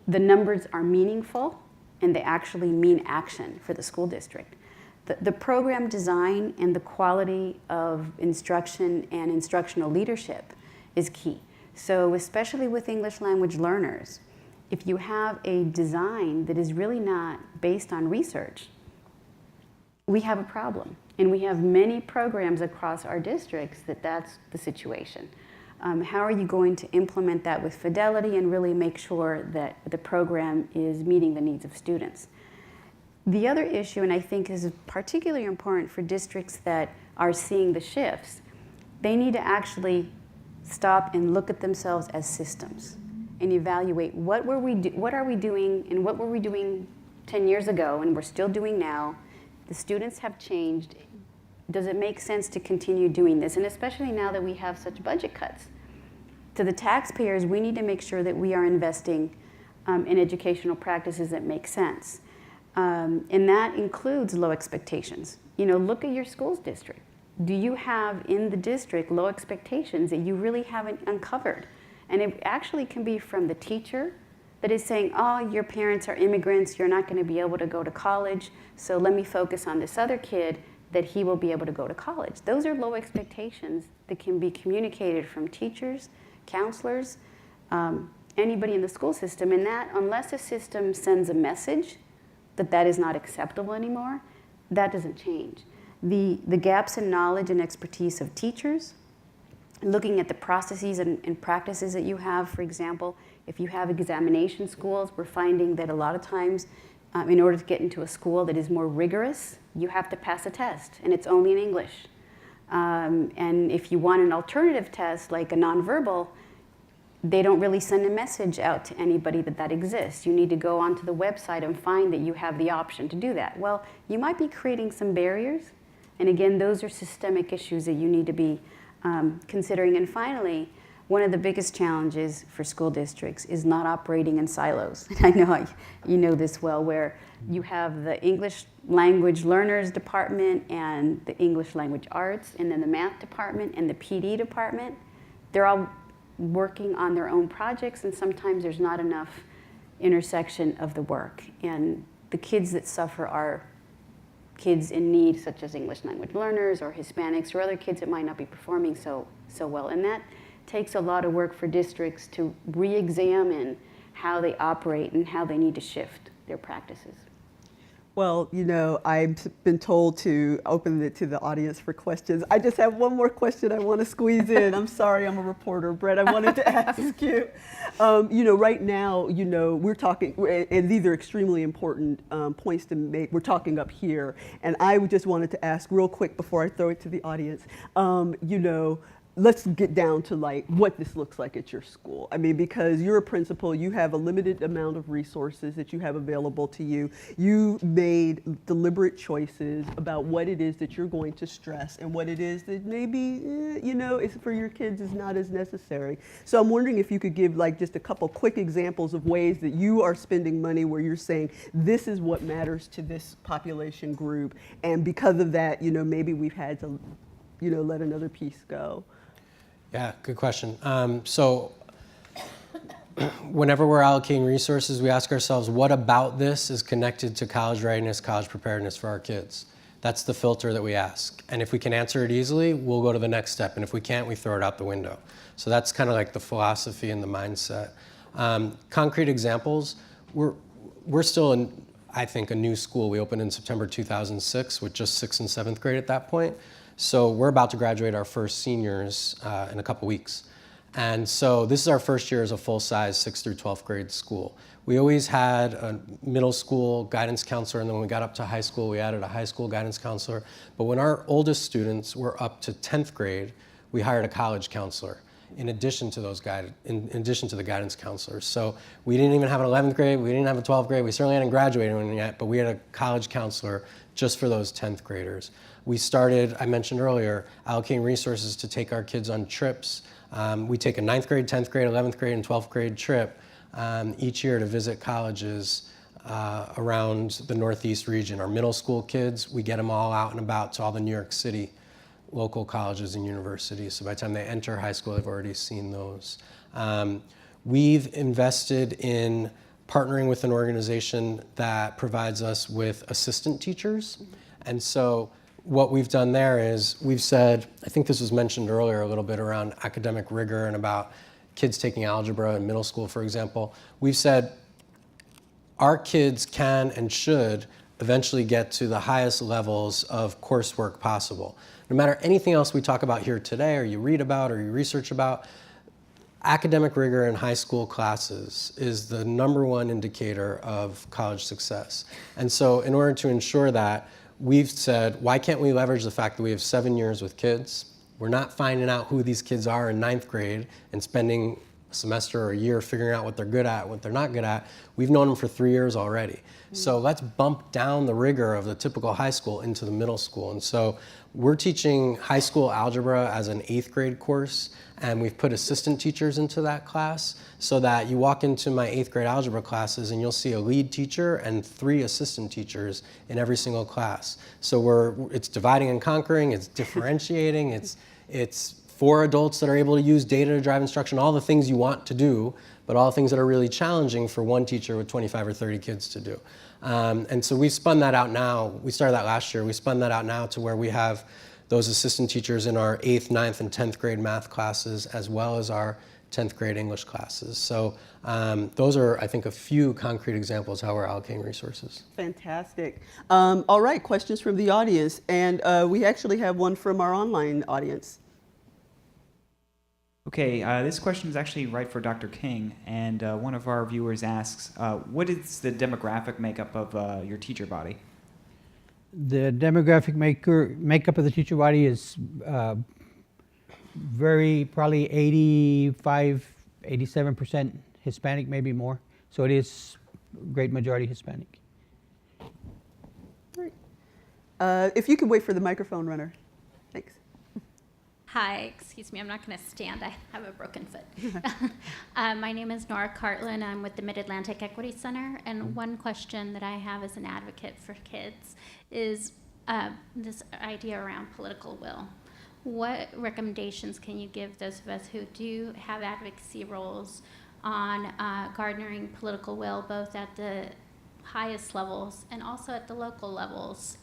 the numbers are meaningful and they actually mean action for the school district. The program design and the quality of instruction and instructional leadership is key. So especially with English language learners, if you have a design that is really not based on research, we have a problem. And we have many programs across our districts that's the situation. How are you going to implement that with fidelity and really make sure that the program is meeting the needs of students? The other issue, and I think is particularly important for districts that are seeing the shifts, they need to actually stop and look at themselves as systems and evaluate what are we doing and what were we doing 10 years ago and we're still doing now. The students have changed Does it make sense to continue doing this? And especially now that we have such budget cuts. To the taxpayers, we need to make sure that we are investing in educational practices that make sense. And that includes low expectations. You know, look at your school's district. Do you have in the district low expectations that you really haven't uncovered? And it actually can be from the teacher that is saying, oh, your parents are immigrants, you're not going to be able to go to college, so let me focus on this other kid that he will be able to go to college. Those are low expectations that can be communicated from teachers, counselors, anybody in the school system, and that, unless a system sends a message that that is not acceptable anymore, that doesn't change. The gaps in knowledge and expertise of teachers, looking at the processes and practices that you have. For example, if you have examination schools, we're finding that a lot of times, in order to get into a school that is more rigorous, you have to pass a test, and it's only in English. And if you want an alternative test, like a nonverbal, they don't really send a message out to anybody that that exists. You need to go onto the website and find that you have the option to do that. Well, you might be creating some barriers, and again, those are systemic issues that you need to be considering. And finally, one of the biggest challenges for school districts is not operating in silos. And I know you know this well, where you have the English language learners department and the English language arts, and then the math department and the PD department. They're all working on their own projects, and sometimes there's not enough intersection of the work. And the kids that suffer are kids in need, such as English language learners or Hispanics or other kids that might not be performing so well. And that takes a lot of work for districts to re-examine how they operate and how they need to shift their practices. Well, you know, I've been told to open it to the audience for questions. I just have one more question I want to squeeze in. I'm sorry, I'm a reporter. Brett, I wanted to ask you. You know, right now, you know, we're talking, and these are extremely important points to make. We're talking up here, and I just wanted to ask real quick before I throw it to the audience. You know, let's get down to like what this looks like at your school. I mean, because you're a principal, you have a limited amount of resources that you have available to you. You made deliberate choices about what it is that you're going to stress and what it is that maybe, you know, is for your kids is not as necessary. So I'm wondering if you could give like just a couple quick examples of ways that you are spending money where you're saying this is what matters to this population group, and because of that, you know, maybe we've had to, you know, let another piece go. Yeah, good question. So whenever we're allocating resources, we ask ourselves, what about this is connected to college readiness, college preparedness for our kids? That's the filter that we ask. And if we can answer it easily, we'll go to the next step. And if we can't, we throw it out the window. So that's kind of like the philosophy and the mindset. Concrete examples, we're still in, I think, a new school. We opened in September 2006 with just 6th and 7th grade at that point. So we're about to graduate our first seniors in a couple weeks. And so this is our first year as a full-size 6th through 12th grade school. We always had a middle school guidance counselor, and then when we got up to high school, we added a high school guidance counselor. But when our oldest students were up to 10th grade, we hired a college counselor in addition to in addition to the guidance counselors. So we didn't even have an 11th grade, we didn't have a 12th grade, we certainly hadn't graduated yet, but we had a college counselor just for those 10th graders. We started, I mentioned earlier, allocating resources to take our kids on trips. We take a 9th grade, 10th grade, 11th grade, and 12th grade trip each year to visit colleges around the Northeast region. Our middle school kids, we get them all out and about to all the New York City local colleges and universities. So by the time they enter high school, they've already seen those. We've invested in partnering with an organization that provides us with assistant teachers. And so what we've done there is we've said, I think this was mentioned earlier a little bit around academic rigor and about kids taking algebra in middle school, for example. We've said our kids can and should eventually get to the highest levels of coursework possible. No matter anything else we talk about here today, or you read about, or you research about, academic rigor in high school classes is the #1 indicator of college success. And so in order to ensure that, we've said, why can't we leverage the fact that we have 7 years with kids? We're not finding out who these kids are in 9th grade and spending semester or a year figuring out what they're good at, what they're not good at. We've known them for 3 years already. So let's bump down the rigor of the typical high school into the middle school. And so we're teaching high school algebra as an 8th grade course, and we've put assistant teachers into that class so that you walk into my 8th grade algebra classes and you'll see a lead teacher and 3 assistant teachers in every single class. So it's dividing and conquering, it's differentiating, it's for adults that are able to use data to drive instruction, all the things you want to do, but all the things that are really challenging for one teacher with 25 or 30 kids to do. And so we spun that out now. We started that last year. We spun that out now to where we have those assistant teachers in our 8th, 9th, and 10th grade math classes, as well as our 10th grade English classes. So those are, I think, a few concrete examples how we're allocating resources. Fantastic. All right, questions from the audience. And we actually have one from our online audience. Okay, this question is actually right for Dr. King, and one of our viewers asks, what is the demographic makeup of your teacher body? The demographic makeup of the teacher body is probably 85, 87% Hispanic, maybe more. So it is great majority Hispanic. Great. If you could wait for the microphone runner. Thanks. Hi, excuse me, I'm not going to stand. I have a broken foot. My name is Nora Cartlin. I'm with the Mid-Atlantic Equity Center. And one question that I have as an advocate for kids is this idea around political will. What recommendations can you give those of us who do have advocacy roles on garnering political will, both at the highest levels and also at the local levels?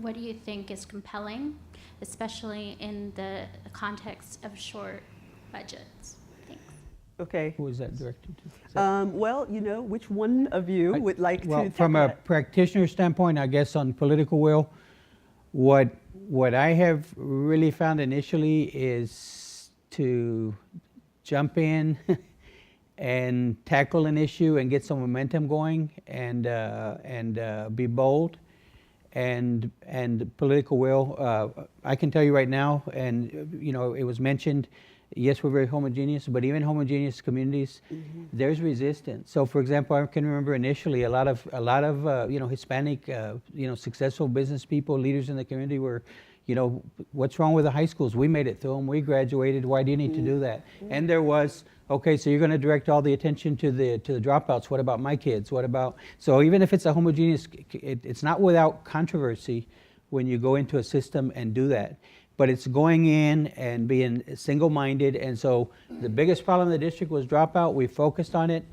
What do you think is compelling, especially in the context of short budgets? Thanks. Okay. Who is that directed to? Well, you know, which one of you would like to tackle from a that? practitioner standpoint, I guess on political will, what I have really found initially is to jump in and tackle an issue and get some momentum going and be bold and political will. I can tell you right now, and you know, it was mentioned, yes, we're very homogeneous, but even homogeneous communities, there's resistance. So, for example, I can remember initially a lot of you know, Hispanic you know, successful business people, leaders in the community were, you know, what's wrong with the high schools? We made it through them. We graduated. Why do you need to do that? And there was, okay, so you're going to direct all the attention to the dropouts. What about my kids? What about, so even if it's a homogeneous, it's not without controversy when you go into a system and do that. But it's going in and being single-minded. And so the biggest problem in the district was dropout. We focused on it.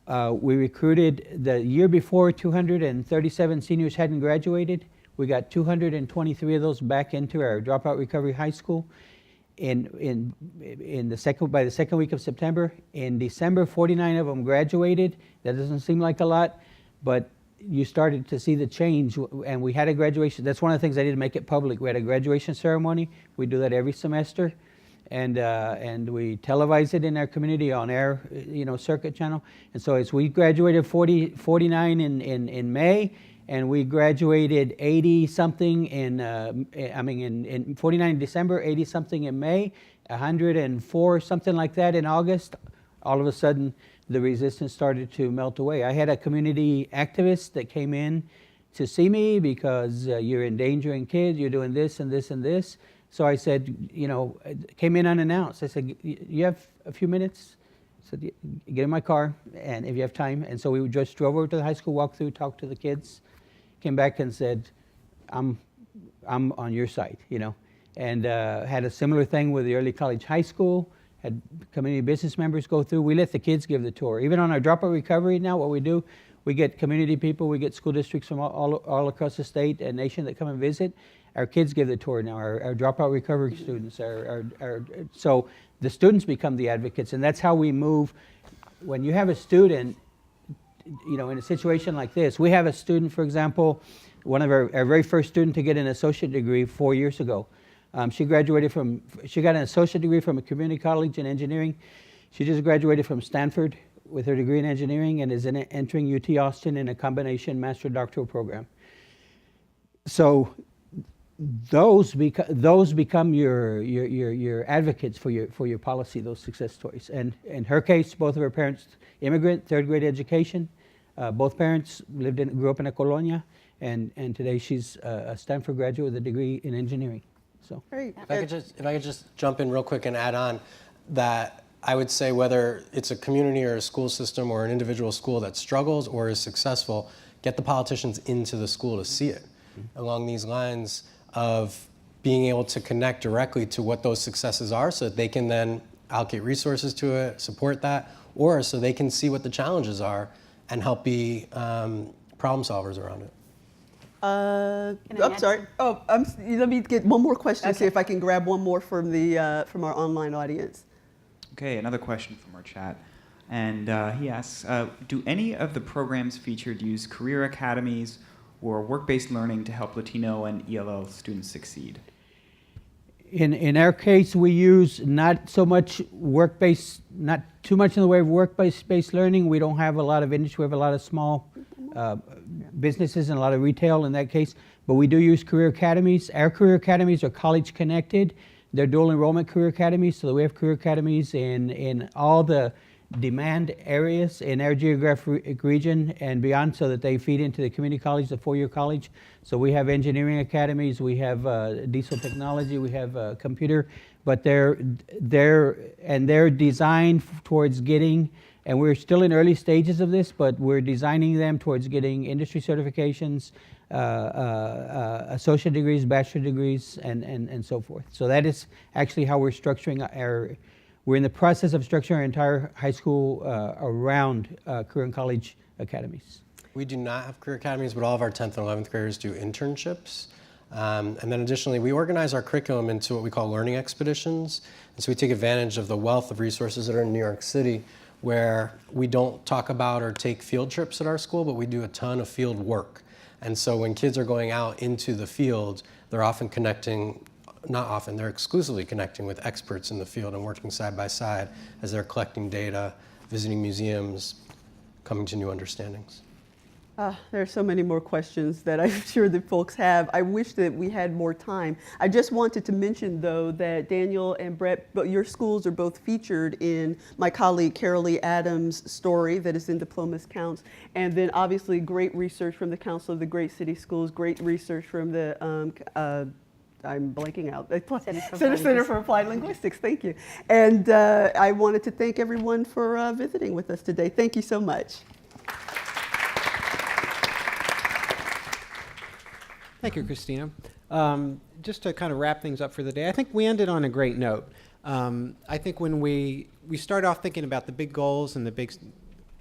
We recruited, the year before, 237 seniors hadn't graduated. We got 223 of those back into our dropout recovery high school by the second week of September. In December, 49 of them graduated. That doesn't seem like a lot, but you started to see the change, and we had a graduation. That's one of the things I did to make it public. We had a graduation ceremony. We do that every semester, and we televise it in our community on our, you know, circuit channel. And so as we graduated 49 in May, and we graduated 80 something in 49 in December, 80 something in May, 104 something like that in August. All of a sudden, the resistance started to melt away. I had a community activist that came in to see me because you're endangering kids, you're doing this and this and this. So I said, you know, came in unannounced. I said, you have a few minutes? I said, get in my car, and if you have time. And so we just drove over to the high school, walked through, talked to the kids, came back and said, I'm on your side, you know. And had a similar thing with the early college high school. Had community business members go through. We let the kids give the tour. Even on our dropout recovery now, what we do, we get community people, we get school districts from all across the state and nation that come and visit. Our kids give the tour now, our dropout recovery students. So the students become the advocates, and that's how we move. When you have a student, you know, in a situation like this, we have a student, for example, one of our very first student to get an associate degree 4 years ago. She got an associate degree from a community college in engineering. She just graduated from Stanford with her degree in engineering and is entering UT Austin in a combination master doctoral program. So those become your advocates for your policy, those success stories. And in her case, both of her parents immigrant, third grade education. Both parents grew up in a colonia, and today she's a Stanford graduate with a degree in engineering. So Great. If I could just jump in real quick and add on that, I would say whether it's a community or a school system or an individual school that struggles or is successful, get the politicians into the school to see it. Along these lines of being able to connect directly to what those successes are so that they can then allocate resources to it, support that, or so they can see what the challenges are and help be problem solvers around it. I'm sorry. Let me get one more question, see if I can grab one more from our online audience. Okay, another question from our chat. And he asks, do any of the programs featured use career academies or work-based learning to help Latino and ELL students succeed? in our case, we use not so much work-based, not too much in the way of work-based learning. We don't have a lot of industry. We have a lot of small businesses and a lot of retail in that case. But we do use career academies. Our career academies are college connected. They're dual enrollment career academies. So we have career academies in all the demand areas in our geographic region and beyond, so that they feed into the community college, the four-year college. So we have engineering academies, we have diesel technology, we have computer, but they're designed towards getting, and we're still in early stages of this, but we're designing them towards getting industry certifications, associate degrees, bachelor degrees, and so forth. So that is actually how we're structuring our. We're in the process of structuring our entire high school around career and college academies. We do not have career academies, but all of our 10th and 11th graders do internships. And then additionally, we organize our curriculum into what we call learning expeditions. And so we take advantage of the wealth of resources that are in New York City, where we don't talk about or take field trips at our school, but we do a ton of field work. And so when kids are going out into the field, they're often connecting, not often, they're exclusively connecting with experts in the field and working side by side as they're collecting data, visiting museums, coming to new understandings. There are so many more questions that I'm sure that folks have. I wish that we had more time. I just wanted to mention, though, that Daniel and Brett, your schools are both featured in my colleague Carolee Adams' story that is in Diplomas Counts. And then obviously great research from the Council of the Great City Schools, great research from the I'm blanking out. Center for Applied Linguistics, thank you. And I wanted to thank everyone for visiting with us today. Thank you so much. Thank you, Christina. Just to kind of wrap things up for the day, I think we ended on a great note. I think when we start off thinking about the big goals and the big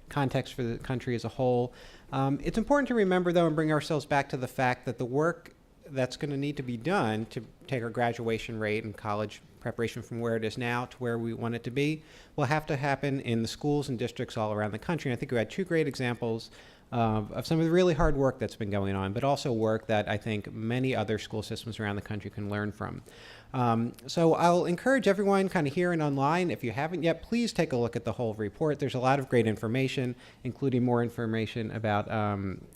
context for the country as a whole, it's important to remember, though, and bring ourselves back to the fact that the work that's going to need to be done to take our graduation rate and college preparation from where it is now to where we want it to be will have to happen in the schools and districts all around the country. And I think we had two great examples of some of the really hard work that's been going on, but also work that I think many other school systems around the country can learn from. So I'll encourage everyone kind of here and online, if you haven't yet, please take a look at the whole report. There's a lot of great information, including more information about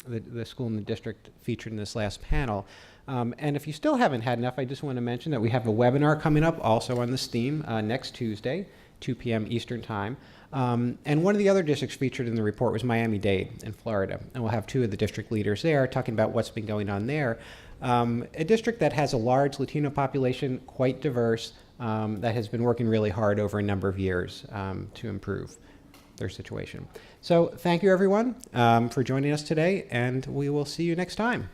the school and the district featured in this last panel. And if you still haven't had enough, I just want to mention that we have a webinar coming up also on this theme next Tuesday, 2 p.m. Eastern Time. And one of the other districts featured in the report was Miami-Dade in Florida. And we'll have two of the district leaders there talking about what's been going on there. A district that has a large Latino population, quite diverse, that has been working really hard over a number of years to improve their situation. So thank you, everyone, for joining us today, and we will see you next time.